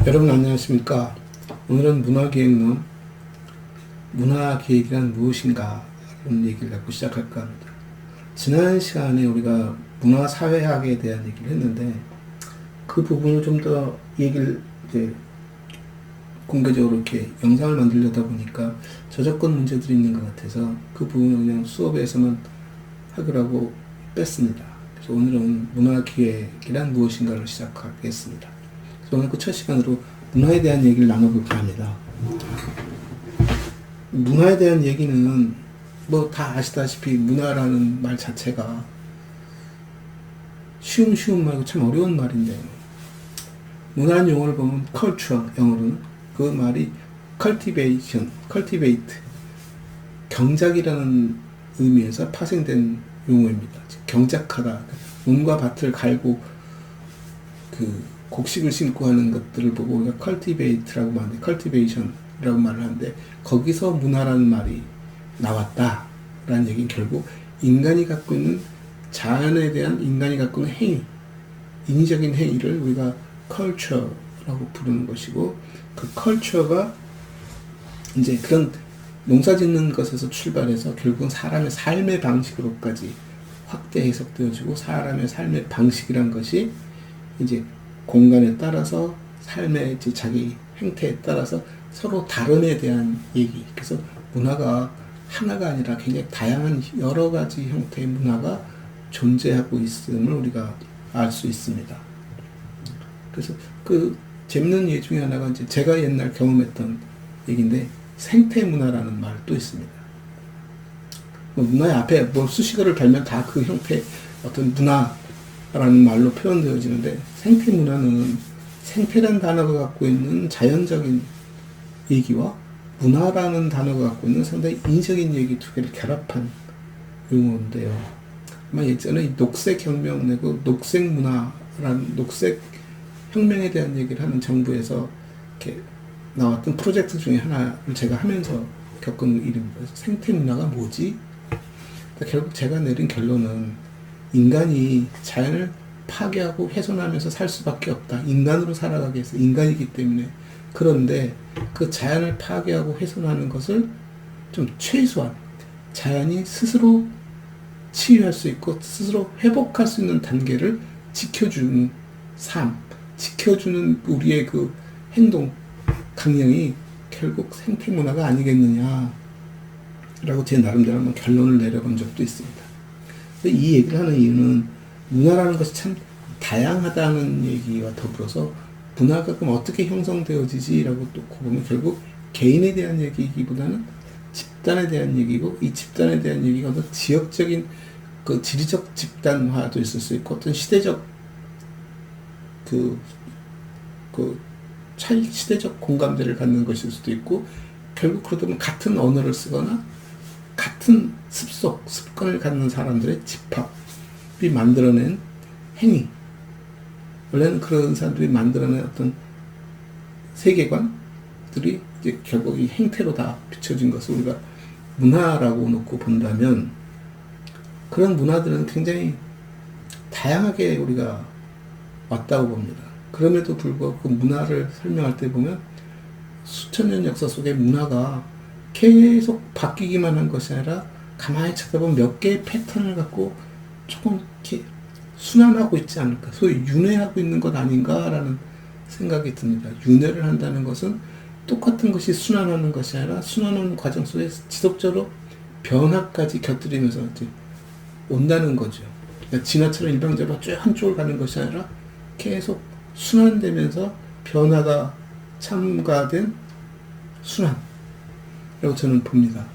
여러분 안녕하십니까? 오늘은 문화기획론, 문화기획이란 무엇인가 라는 얘기를 갖고 시작할까 합니다. 지난 시간에 우리가 문화사회학에 대한 얘기를 했는데 그 부분을 좀 더 얘기를 이제 공개적으로 이렇게 영상을 만들려다 보니까 저작권 문제들이 있는 것 같아서 그 부분을 그냥 수업에서만 하기라고 뺐습니다. 그래서 오늘은 문화기획이란 무엇인가를 시작하겠습니다. 오늘 그 첫 시간으로 문화에 대한 얘기를 나눠볼까 합니다. 문화에 대한 얘기는 뭐 다 아시다시피 문화라는 말 자체가 쉬운 말고 참 어려운 말인데 문화는 용어를 보면 culture, 영어로는 그 말이 cultivate, 경작이라는 의미에서 파생된 용어입니다. 경작하다, 논과 밭을 갈고 곡식을 심고 하는 것들을 보고 우리가 cultivate라고 말하는데, cultivation이라고 말을 하는데, 거기서 문화라는 말이 나왔다라는 얘기는 결국 인간이 갖고 있는 자연에 대한 인간이 갖고 있는 행위, 인위적인 행위를 우리가 culture라고 부르는 것이고, 그 culture가 이제 그런 농사 짓는 것에서 출발해서 결국은 사람의 삶의 방식으로까지 확대 해석되어지고, 사람의 삶의 방식이란 것이 이제 공간에 따라서 삶의 이제 자기 행태에 따라서 서로 다름에 대한 얘기. 그래서 문화가 하나가 아니라 굉장히 다양한 여러 가지 형태의 문화가 존재하고 있음을 우리가 알 수 있습니다. 그래서 그 재밌는 예 중에 하나가 이제 제가 옛날 경험했던 얘기인데 생태 문화라는 말도 있습니다. 뭐 문화의 앞에 뭐 수식어를 달면 다 그 형태의 어떤 문화라는 말로 표현되어지는데 생태 문화는 생태란 단어가 갖고 있는 자연적인 얘기와 문화라는 단어가 갖고 있는 상당히 인위적인 얘기 두 개를 결합한 용어인데요. 아마 예전에 녹색혁명 내고 녹색문화라는 녹색혁명에 대한 얘기를 하는 정부에서 이렇게 나왔던 프로젝트 중에 하나를 제가 하면서 겪은 일입니다. 생태문화가 뭐지? 결국 제가 내린 결론은 인간이 자연을 파괴하고 훼손하면서 살 수밖에 없다. 인간으로 살아가기 위해서 인간이기 때문에. 그런데 그 자연을 파괴하고 훼손하는 것을 좀 최소한 자연이 스스로 치유할 수 있고 스스로 회복할 수 있는 단계를 지켜주는 삶, 지켜주는 우리의 그 행동 강령이 결국 생태문화가 아니겠느냐 라고 제 나름대로 한번 결론을 내려본 적도 있습니다. 이 얘기를 하는 이유는 문화라는 것이 참 다양하다는 얘기와 더불어서 문화가 그럼 어떻게 형성되어지지라고 또 보면 결국 개인에 대한 얘기이기보다는 집단에 대한 얘기고, 이 집단에 대한 얘기가 어떤 지역적인 그 지리적 집단화도 있을 수 있고 어떤 시대적 시대적 공감대를 갖는 것일 수도 있고, 결국 그러다 보면 같은 언어를 쓰거나 같은 습관을 갖는 사람들의 집합이 만들어낸 행위, 원래는 그런 사람들이 만들어낸 어떤 세계관들이 이제 결국 이 행태로 다 비춰진 것을 우리가 문화라고 놓고 본다면, 그런 문화들은 굉장히 다양하게 우리가 왔다고 봅니다. 그럼에도 불구하고 그 문화를 설명할 때 보면 수천 년 역사 속에 문화가 계속 바뀌기만 한 것이 아니라 가만히 쳐다보면 몇 개의 패턴을 갖고 조금 이렇게 순환하고 있지 않을까, 소위 윤회하고 있는 것 아닌가라는 생각이 듭니다. 윤회를 한다는 것은 똑같은 것이 순환하는 것이 아니라 순환하는 과정 속에 지속적으로 변화까지 곁들이면서 이제 온다는 거죠. 그러니까 진화처럼 일방적으로 쭉 한쪽을 가는 것이 아니라 계속 순환되면서 변화가 첨가된 순환이라고 저는 봅니다.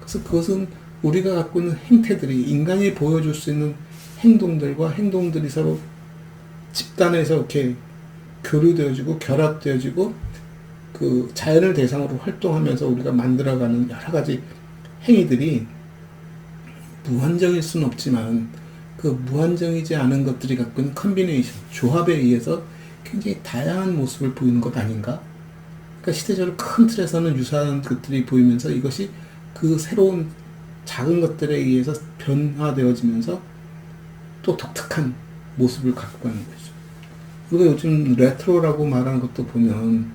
그래서 그것은 우리가 갖고 있는 행태들이, 인간이 보여줄 수 있는 행동들과 행동들이 서로 집단에서 이렇게 교류되어지고 결합되어지고 그 자연을 대상으로 활동하면서 우리가 만들어가는 여러 가지 행위들이 무한정일 수는 없지만 그 무한정이지 않은 것들이 갖고 있는 컨비네이션, 조합에 의해서 굉장히 다양한 모습을 보이는 것 아닌가? 그러니까 시대적으로 큰 틀에서는 유사한 것들이 보이면서 이것이 그 새로운 작은 것들에 의해서 변화되어지면서 또 독특한 모습을 갖고 가는 거죠. 우리가 요즘 레트로라고 말하는 것도 보면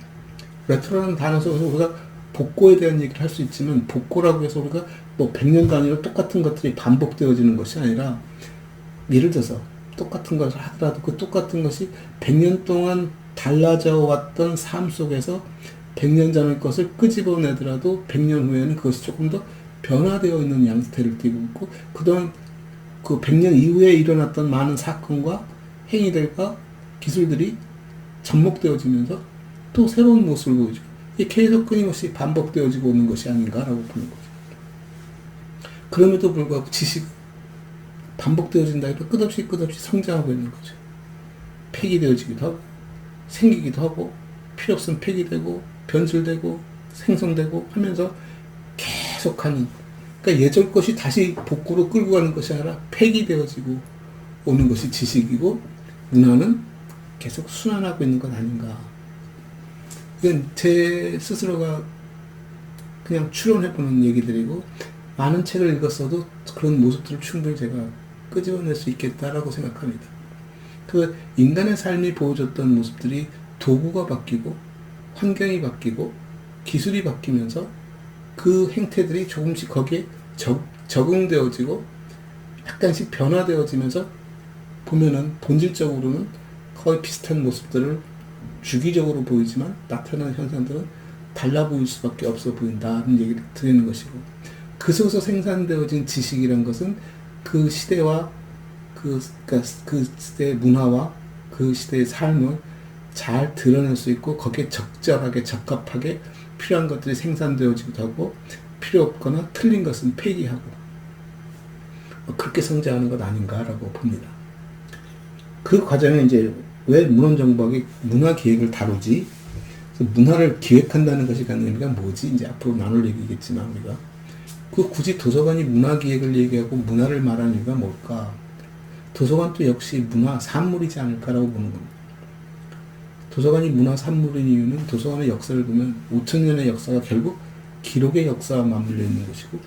레트로라는 단어 속에서 우리가 복고에 대한 얘기를 할 수 있지만 복고라고 해서 우리가 뭐 100년 단위로 똑같은 것들이 반복되어지는 것이 아니라 예를 들어서 똑같은 것을 하더라도 그 똑같은 것이 100년 동안 달라져 왔던 삶 속에서 100년 전의 것을 끄집어내더라도 100년 후에는 그것이 조금 더 변화되어 있는 양태를 띠고 있고 그동안 그 100년 이후에 일어났던 많은 사건과 행위들과 기술들이 접목되어지면서 또 새로운 모습을 보여주고 이게 계속 끊임없이 반복되어지고 오는 것이 아닌가라고 보는 거죠. 그럼에도 불구하고 지식 반복되어진다 해도 끝없이 성장하고 있는 거죠. 폐기되어지기도 하고 생기기도 하고 필요 없으면 폐기되고 변질되고 생성되고 하면서 계속하는 그러니까 예전 것이 다시 복구로 끌고 가는 것이 아니라 폐기되어지고 오는 것이 지식이고 문화는 계속 순환하고 있는 것 아닌가. 이건 제 스스로가 그냥 추론해보는 얘기들이고 많은 책을 읽었어도 그런 모습들을 충분히 제가 끄집어낼 수 있겠다라고 생각합니다. 그 인간의 삶이 보여줬던 모습들이 도구가 바뀌고 환경이 바뀌고 기술이 바뀌면서 그 행태들이 조금씩 거기에 적응되어지고 약간씩 변화되어지면서 보면은 본질적으로는 거의 비슷한 모습들을 주기적으로 보이지만 나타나는 현상들은 달라 보일 수밖에 없어 보인다는 얘기를 드리는 것이고 그 속에서 생산되어진 지식이란 것은 그 시대와 그러니까 그 시대의 문화와 그 시대의 삶을 잘 드러낼 수 있고 거기에 적절하게 적합하게 필요한 것들이 생산되어지기도 하고 필요 없거나 틀린 것은 폐기하고 그렇게 성장하는 것 아닌가라고 봅니다. 그 과정에 이제 왜 문헌정보학이 문화기획을 다루지? 문화를 기획한다는 것이 갖는 의미가 뭐지? 이제 앞으로 나눌 얘기겠지만 우리가 그 굳이 도서관이 문화기획을 얘기하고 문화를 말하는 이유가 뭘까? 도서관도 역시 문화 산물이지 않을까라고 보는 겁니다. 도서관이 문화 산물인 이유는 도서관의 역사를 보면 5,000년의 역사가 결국 기록의 역사와 맞물려 있는 것이고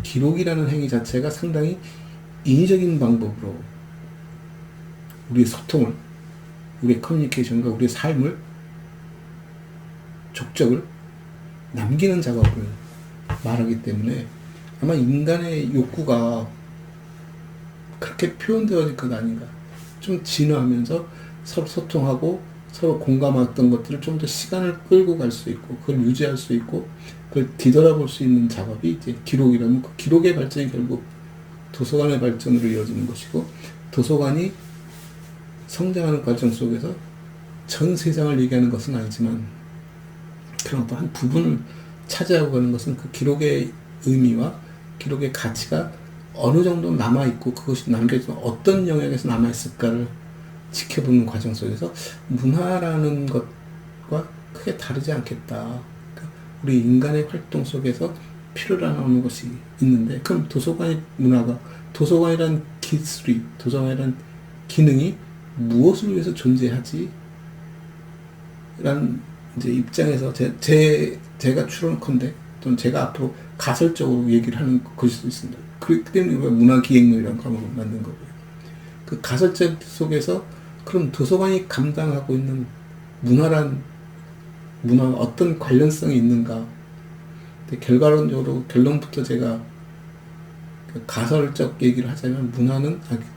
기록이라는 행위 자체가 상당히 인위적인 방법으로 우리의 소통을 우리의 커뮤니케이션과 우리의 삶을 족적을 남기는 작업을 말하기 때문에 아마 인간의 욕구가 그렇게 표현되어질 것 아닌가. 좀 진화하면서 서로 소통하고 서로 공감했던 것들을 좀 더 시간을 끌고 갈 수 있고 그걸 유지할 수 있고 그걸 뒤돌아볼 수 있는 작업이 이제 기록이라면 그 기록의 발전이 결국 도서관의 발전으로 이어지는 것이고 도서관이 성장하는 과정 속에서 전 세상을 얘기하는 것은 아니지만 그런 어떤 한 부분을 차지하고 가는 것은 그 기록의 의미와 기록의 가치가 어느 정도 남아있고 그것이 남겨있으면 어떤 영역에서 남아있을까를 지켜보는 과정 속에서 문화라는 것과 크게 다르지 않겠다. 그러니까 우리 인간의 활동 속에서 필요로 나오는 것이 있는데 그럼 도서관의 문화가 도서관이란 기술이 도서관이란 기능이 무엇을 위해서 존재하지? 라는 이제 입장에서 제가 추론컨대 또는 제가 앞으로 가설적으로 얘기를 하는 것일 수 있습니다. 그렇기 때문에 우리가 문화기획론이라는 과목을 만든 거고요. 그 가설적 속에서 그럼 도서관이 감당하고 있는 문화와 어떤 관련성이 있는가? 근데 결과론적으로 결론부터 제가 가설적 얘기를 하자면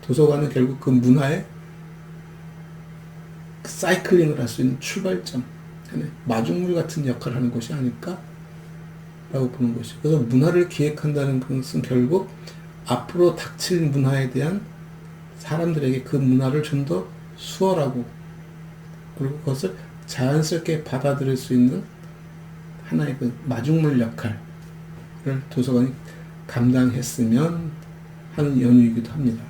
도서관은 결국 그 문화의 사이클링을 할 수 있는 출발점, 마중물 같은 역할을 하는 것이 아닐까? 라고 보는 것이죠. 그래서 문화를 기획한다는 것은 결국 앞으로 닥칠 문화에 대한 사람들에게 그 문화를 좀 더 수월하고 그리고 그것을 자연스럽게 받아들일 수 있는 하나의 그 마중물 역할을 도서관이 감당했으면 하는 연유이기도 합니다.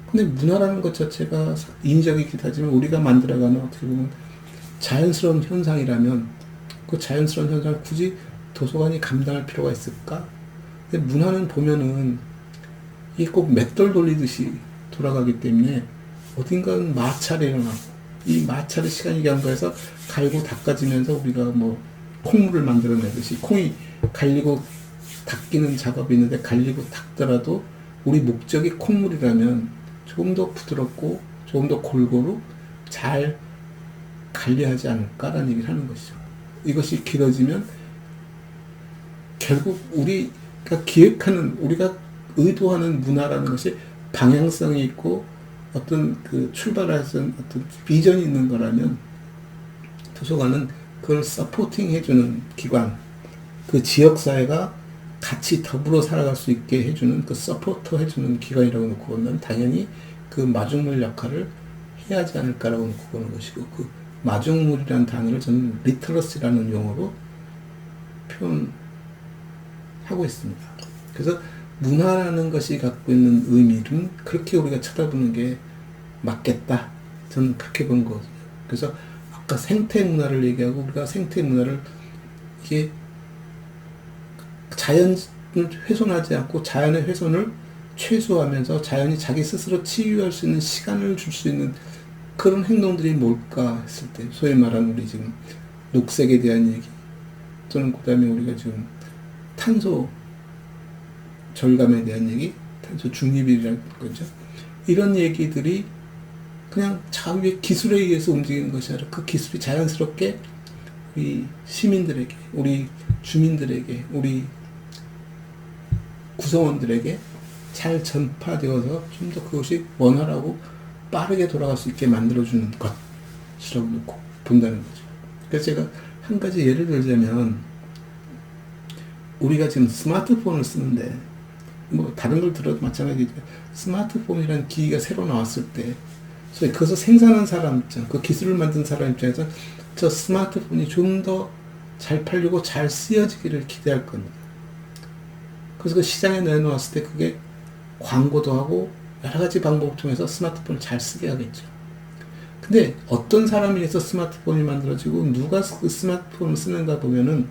근데 문화라는 것 자체가 인위적이기도 하지만 우리가 만들어가는 어떻게 보면 자연스러운 현상이라면 그 자연스러운 현상을 굳이 도서관이 감당할 필요가 있을까? 근데 문화는 보면은 이게 꼭 맷돌 돌리듯이 돌아가기 때문에 어딘가는 마찰이 일어나고 이 마찰의 시간이 경과해서 갈고 닦아지면서 우리가 뭐 콩물을 만들어내듯이 콩이 갈리고 닦이는 작업이 있는데 갈리고 닦더라도 우리 목적이 콩물이라면 조금 더 부드럽고 조금 더 골고루 잘 관리하지 않을까라는 얘기를 하는 것이죠. 이것이 길어지면 결국 우리가 기획하는, 우리가 의도하는 문화라는 것이 방향성이 있고 어떤 그 출발할 수 있는 어떤 비전이 있는 거라면 도서관은 그걸 서포팅 해주는 기관, 그 지역사회가 같이 더불어 살아갈 수 있게 해주는 그 서포터 해주는 기관이라고 놓고 보면 당연히 그 마중물 역할을 해야 하지 않을까라고 놓고 보는 것이고, 그 마중물이라는 단어를 저는 리터러시라는 용어로 표현하고 있습니다. 그래서 문화라는 것이 갖고 있는 의미는 그렇게 우리가 쳐다보는 게 맞겠다. 저는 그렇게 본 거거든요. 그래서 아까 생태 문화를 얘기하고, 우리가 생태 문화를 이게 자연을 훼손하지 않고 자연의 훼손을 최소화하면서 자연이 자기 스스로 치유할 수 있는 시간을 줄 수 있는 그런 행동들이 뭘까 했을 때, 소위 말하는 우리 지금 녹색에 대한 얘기, 또는 그 다음에 우리가 지금 탄소 절감에 대한 얘기, 탄소 중립이라는 거죠. 이런 얘기들이 그냥 자위의 기술에 의해서 움직이는 것이 아니라 그 기술이 자연스럽게 우리 시민들에게, 우리 주민들에게, 우리 구성원들에게 잘 전파되어서 좀 더 그것이 원활하고 빠르게 돌아갈 수 있게 만들어주는 것이라고 놓고 본다는 거죠. 그래서 제가 한 가지 예를 들자면, 우리가 지금 스마트폰을 쓰는데, 뭐 다른 걸 들어도 마찬가지죠. 스마트폰이라는 기기가 새로 나왔을 때, 소위 그것을 생산한 사람 입장, 그 기술을 만든 사람 입장에서 저 스마트폰이 좀 더 잘 팔리고 잘 쓰여지기를 기대할 겁니다. 그래서 그 시장에 내놓았을 때 그게 광고도 하고 여러 가지 방법을 통해서 스마트폰을 잘 쓰게 하겠죠. 근데 어떤 사람에 의해서 스마트폰이 만들어지고 누가 그 스마트폰을 쓰는가 보면은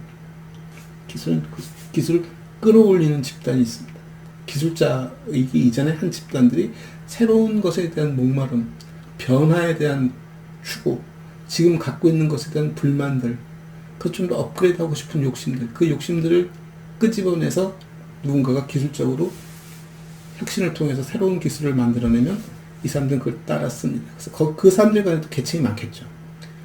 기술을 끌어올리는 집단이 있습니다. 기술자이기 이전에 한 집단들이 새로운 것에 대한 목마름, 변화에 대한 추구, 지금 갖고 있는 것에 대한 불만들, 그 좀 더 업그레이드하고 싶은 욕심들, 그 욕심들을 끄집어내서 누군가가 기술적으로 혁신을 통해서 새로운 기술을 만들어내면 이 사람들은 그걸 따라 씁니다. 그래서 그 사람들 간에도 계층이 많겠죠.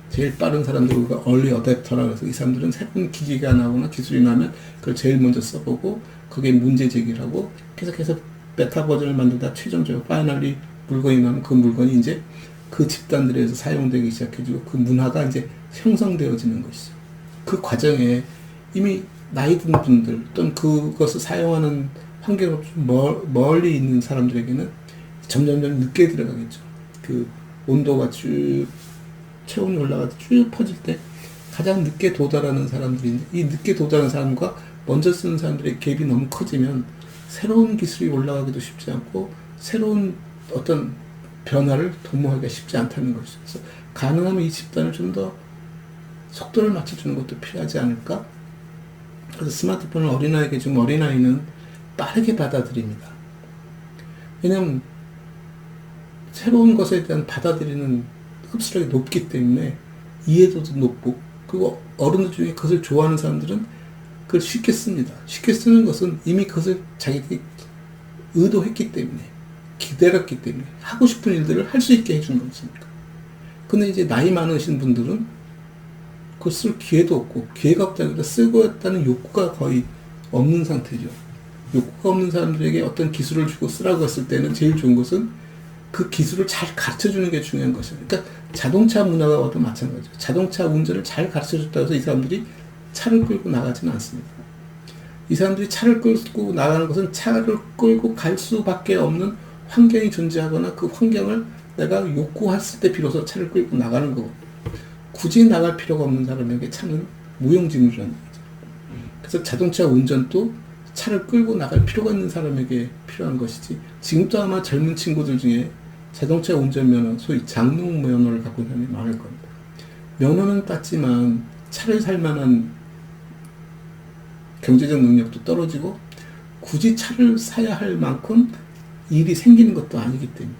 제일 빠른 사람들, 우리가 얼리 어댑터라고 해서 이 사람들은 새로운 기기가 나오거나 기술이 나면 그걸 제일 먼저 써보고 거기에 문제 제기를 하고 계속해서 베타 버전을 만들다 최종적으로 파이널리 물건이 나오면 그 물건이 이제 그 집단들에 의해서 사용되기 시작해지고 그 문화가 이제 형성되어지는 것이죠. 그 과정에 이미 나이 든 분들 또는 그것을 사용하는 환경으로 좀 멀리 있는 사람들에게는 점점점 늦게 들어가겠죠. 그 온도가 쭉 체온이 올라가서 쭉 퍼질 때 가장 늦게 도달하는 사람들인데, 이 늦게 도달하는 사람과 먼저 쓰는 사람들의 갭이 너무 커지면 새로운 기술이 올라가기도 쉽지 않고 새로운 어떤 변화를 도모하기가 쉽지 않다는 것이죠. 그래서 가능하면 이 집단을 좀 더 속도를 맞춰주는 것도 필요하지 않을까? 그래서 스마트폰을 어린아이에게 주면 어린아이는 빠르게 받아들입니다. 왜냐하면 새로운 것에 대한 받아들이는 흡수력이 높기 때문에 이해도도 높고, 그리고 어른들 중에 그것을 좋아하는 사람들은 그걸 쉽게 씁니다. 쉽게 쓰는 것은 이미 그것을 자기들이 의도했기 때문에, 기다렸기 때문에 하고 싶은 일들을 할 수 있게 해주는 것이니까. 근데 이제 나이 많으신 분들은 그걸 쓸 기회도 없고, 기회가 없다기보다 쓰고 했다는 욕구가 거의 없는 상태죠. 욕구가 없는 사람들에게 어떤 기술을 주고 쓰라고 했을 때는 제일 좋은 것은 그 기술을 잘 가르쳐주는 게 중요한 것이에요. 그러니까 자동차 문화가 와도 마찬가지죠. 자동차 운전을 잘 가르쳐줬다고 해서 이 사람들이 차를 끌고 나가지는 않습니다. 이 사람들이 차를 끌고 나가는 것은 차를 끌고 갈 수밖에 없는 환경이 존재하거나 그 환경을 내가 욕구했을 때 비로소 차를 끌고 나가는 거고, 굳이 나갈 필요가 없는 사람에게 차는 무용지물이라는 거죠. 그래서 자동차 운전도 차를 끌고 나갈 필요가 있는 사람에게 필요한 것이지, 지금도 아마 젊은 친구들 중에 자동차 운전면허, 소위 장롱 면허를 갖고 있는 사람이 많을 겁니다. 면허는 땄지만 차를 살 만한 경제적 능력도 떨어지고 굳이 차를 사야 할 만큼 일이 생기는 것도 아니기 때문에.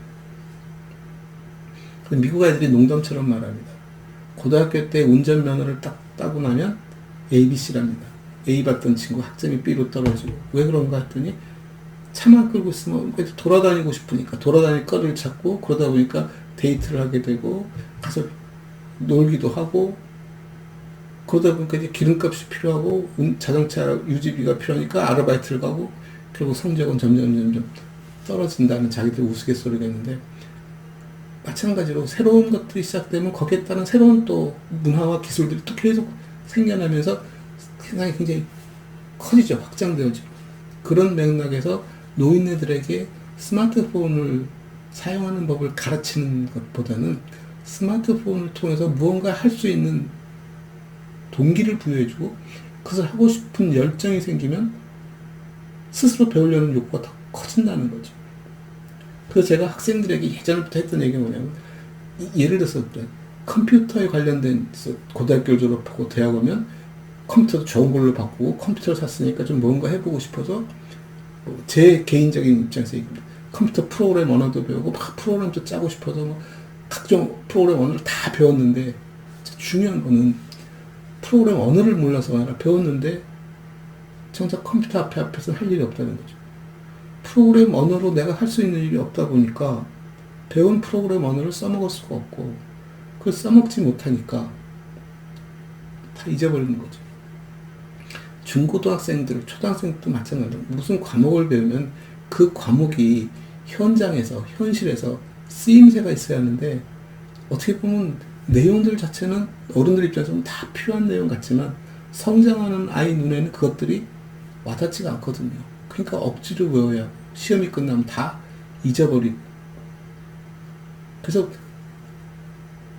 미국 아이들이 농담처럼 말합니다. 고등학교 때 운전면허를 딱 따고 나면 ABC랍니다. A 받던 친구 학점이 B로 떨어지고, 왜 그런가 했더니 차만 끌고 있으면 돌아다니고 싶으니까 돌아다닐 거리를 찾고, 그러다 보니까 데이트를 하게 되고 가서 놀기도 하고 그러다 보니까 이제 기름값이 필요하고 자동차 유지비가 필요하니까 아르바이트를 가고 결국 성적은 점점 떨어진다는 자기들 우스갯소리가 있는데 마찬가지로 새로운 것들이 시작되면 거기에 따른 새로운 또 문화와 기술들이 또 계속 생겨나면서 세상이 굉장히 커지죠. 확장되어지고 그런 맥락에서 노인네들에게 스마트폰을 사용하는 법을 가르치는 것보다는 스마트폰을 통해서 무언가 할 수 있는 동기를 부여해주고 그것을 하고 싶은 열정이 생기면 스스로 배우려는 욕구가 더 커진다는 거죠. 그래서 제가 학생들에게 예전부터 했던 얘기가 뭐냐면 예를 들어서 컴퓨터에 관련된 고등학교를 졸업하고 대학 오면 컴퓨터도 좋은 걸로 바꾸고 컴퓨터를 샀으니까 좀 뭔가 해보고 싶어서 제 개인적인 입장에서 얘기합니다. 컴퓨터 프로그램 언어도 배우고 막 프로그램도 짜고 싶어서 뭐 각종 프로그램 언어를 다 배웠는데 중요한 거는 프로그램 언어를 몰라서 아니라 배웠는데 정작 컴퓨터 앞에서 할 일이 없다는 거죠. 프로그램 언어로 내가 할 수 있는 일이 없다 보니까 배운 프로그램 언어를 써먹을 수가 없고 그걸 써먹지 못하니까 다 잊어버리는 거죠. 중고등학생들, 초등학생도 마찬가지로 무슨 과목을 배우면 그 과목이 현장에서, 현실에서 쓰임새가 있어야 하는데 어떻게 보면 내용들 자체는 어른들 입장에서는 다 필요한 내용 같지만 성장하는 아이 눈에는 그것들이 와닿지가 않거든요. 그러니까 억지로 외워야 시험이 끝나면 다 잊어버리고 그래서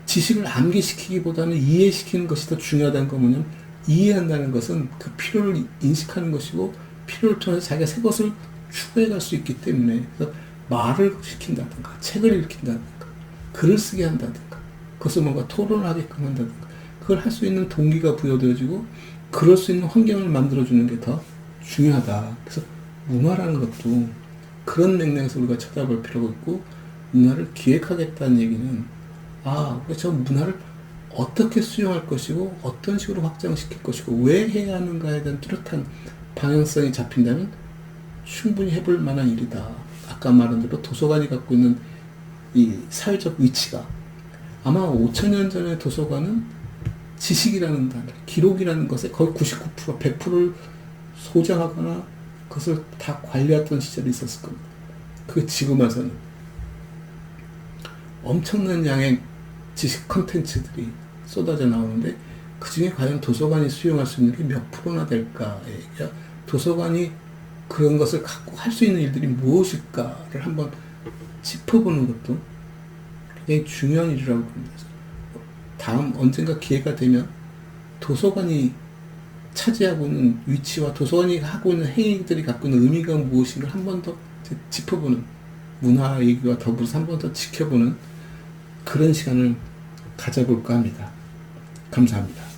지식을 암기시키기보다는 이해시키는 것이 더 중요하다는 건 뭐냐면 이해한다는 것은 그 필요를 인식하는 것이고 필요를 통해서 자기가 새 것을 추구해 갈 수 있기 때문에 그래서 말을 시킨다든가 책을 읽힌다든가 글을 쓰게 한다든가 그것을 뭔가 토론을 하게끔 한다든가 그걸 할 수 있는 동기가 부여되어지고 그럴 수 있는 환경을 만들어주는 게 더 중요하다. 그래서 문화라는 것도 그런 맥락에서 우리가 쳐다볼 필요가 있고 문화를 기획하겠다는 얘기는 우리가 저 문화를 어떻게 수용할 것이고 어떤 식으로 확장시킬 것이고 왜 해야 하는가에 대한 뚜렷한 방향성이 잡힌다면 충분히 해볼 만한 일이다. 아까 말한 대로 도서관이 갖고 있는 이 사회적 위치가 아마 5,000년 전의 도서관은 지식이라는 단어, 기록이라는 것에 거의 99%, 100%를 소장하거나 그것을 다 관리했던 시절이 있었을 겁니다. 그게 지금 와서는 엄청난 양의 지식 컨텐츠들이 쏟아져 나오는데 그 중에 과연 도서관이 수용할 수 있는 게 몇 프로나 될까에 도서관이 그런 것을 갖고 할 수 있는 일들이 무엇일까를 한번 짚어보는 것도 굉장히 중요한 일이라고 봅니다. 다음 언젠가 기회가 되면 도서관이 차지하고 있는 위치와 도서관이 하고 있는 행위들이 갖고 있는 의미가 무엇인가 한 번 더 짚어보는 문화 얘기와 더불어서 한 번 더 지켜보는 그런 시간을 가져볼까 합니다. 감사합니다.